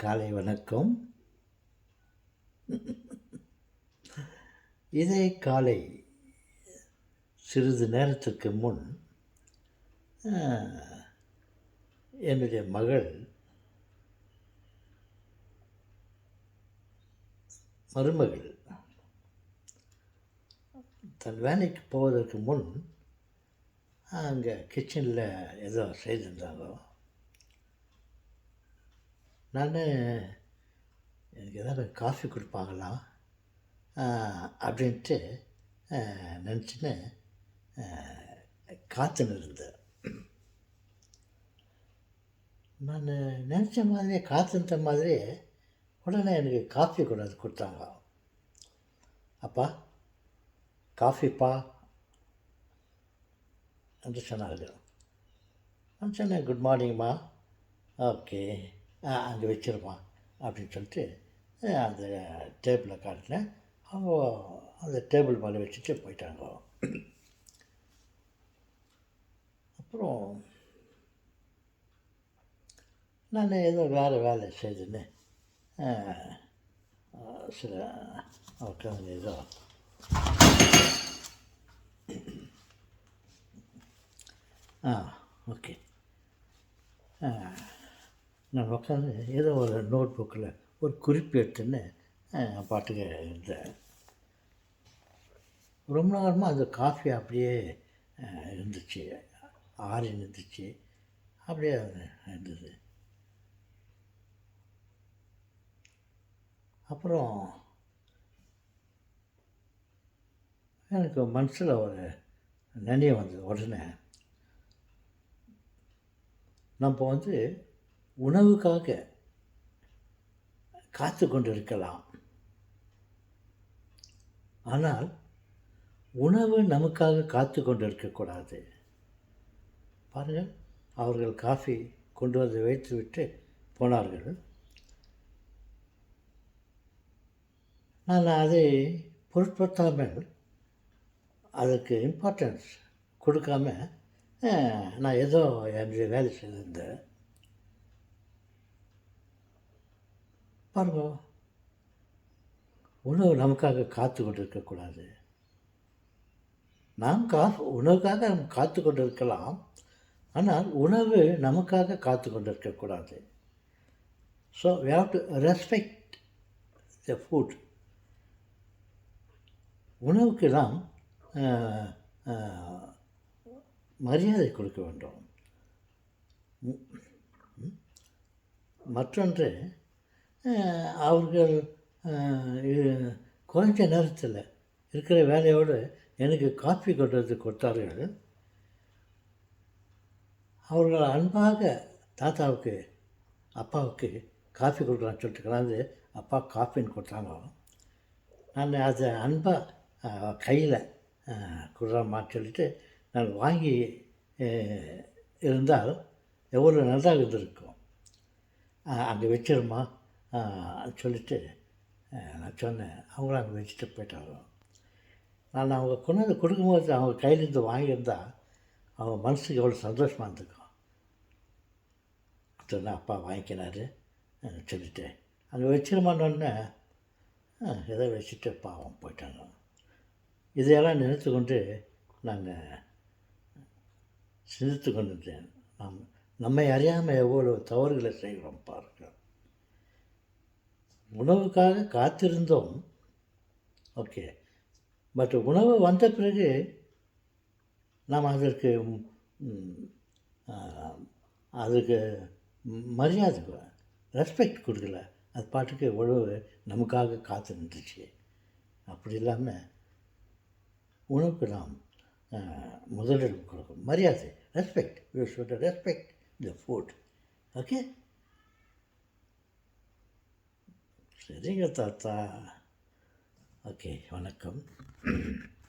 காலை வணக்கம். இதே காலை சிறிது நேரத்திற்கு முன் என்னுடைய மகள் மருமகள் தன் வேலைக்கு போவதற்கு முன் அங்கே கிச்சனில் ஏதோ செய்திருந்தாங்க. நான் எனக்கு எதாவது காஃபி கொடுப்பாங்களா அப்படின்ட்டு நினச்சின்னு காத்துன்னு இருந்தேன். நான் நினச்ச மாதிரியே காத்துன்ற மாதிரியே உடனே எனக்கு காஃபி கொண்டாந்து கொடுத்தாங்க. அப்பா காஃபிப்பா என்று சொன்னார்கள். நான் சொன்னேன், குட் மார்னிங்மா. ஓகே, அங்கே வச்சிருமா அப்படின்னு சொல்லிட்டு அந்த டேபிளில் காட்டினேன். அவங்க அந்த டேபிள் மேலே வச்சுட்டு போயிட்டாங்க. அப்புறம் நான் ஏதோ வேறு வேலை செய்துன்னு சில உட்காந்து ஏதோ ஓகே நான் உட்காந்து ஏதோ ஒரு நோட் புக்கில் ஒரு குறிப்பு எடுத்துன்னு பாட்டுக்கு இருந்தேன். ரொம்ப நேரமாக அந்த காஃபி அப்படியே இருந்துச்சு, ஆறி இருந்துச்சு, அப்படியே இருந்தது. அப்புறம் எனக்கு மனசில் ஒரு நினைவு வந்தது. உடனே நம்ம உணவுக்காக காத்து கொண்டு இருக்கலாம், ஆனால் உணவு நமக்காக காத்து கொண்டு இருக்கக்கூடாது. பாருங்கள், அவர்கள் காஃபி கொண்டு வந்து வைத்து விட்டு போனார்கள். நான் அதை பொருட்படுத்தாமல், அதுக்கு இம்பார்ட்டன்ஸ் கொடுக்காம நான் ஏதோ என்னுடைய வேலை செய்திருந்தேன். பாருங்க, உணவு நமக்காக காத்து கொண்டு இருக்கக்கூடாது. நாம் உணவுக்காக நம்ம காத்து கொண்டு இருக்கலாம், ஆனால் உணவு நமக்காக காத்து கொண்டு இருக்கக்கூடாது. So we have to respect the food. உணவுக்கு நாம் மரியாதை கொடுக்க வேண்டும். மற்றொன்று, அவர்கள் குறைஞ்ச நேரத்தில் இருக்கிற வேலையோடு எனக்கு காஃபி கொண்டு வந்து கொடுத்தார்கள். அவர்கள் அன்பாக தாத்தாவுக்கு அப்பாவுக்கு காஃபி கொடுக்கலான்னு சொல்லிட்டு கலந்து அப்பா காஃபின்னு கொடுத்தாங்க. நான் அதை அன்பாக கையில் கொடுறாமான்னு சொல்லிட்டு நான் வாங்கி இருந்தால் எவ்வளோ நல்லா இருந்திருக்கும். அங்கே வச்சிருமா சொல்லிவிட்டு நான் சொன்னேன். அவங்களும் அங்கே வச்சுட்டு போயிட்டாங்க. நான் அவங்க கொண்டாந்து கொடுக்கும்போது அவங்க கையிலேருந்து வாங்கியிருந்தால் அவங்க மனசுக்கு எவ்வளோ சந்தோஷமாக இருந்திருக்கும். சொன்னேன், அப்பா வாங்கிக்கிறாரு சொல்லிவிட்டு அங்கே வச்சிருமானோடனே ஏதோ வச்சுட்டு பாவம் போயிட்டாங்க. இதையெல்லாம் நினைத்து கொண்டு நாங்கள் சிந்தித்து கொண்டிருந்தேன். நம்மை அறியாமல் எவ்வளோ தவறுகளை செய்கிறோம் பாருங்கள். உணவுக்காக காத்திருந்தோம், ஓகே, பட் உணவு வந்த பிறகு நாம் அதுக்கு மரியாதை ரெஸ்பெக்ட் கொடுக்கல. அது பாட்டுக்கு உணவு நமக்காக காத்திருந்துச்சு. அப்படி இல்லாமல் உணவுக்கு நாம் முதலிடம் கொடுக்கும். மரியாதை, respect. You should respect the food. Okay, சரிங்க தாத்தா. ஓகே, வணக்கம்.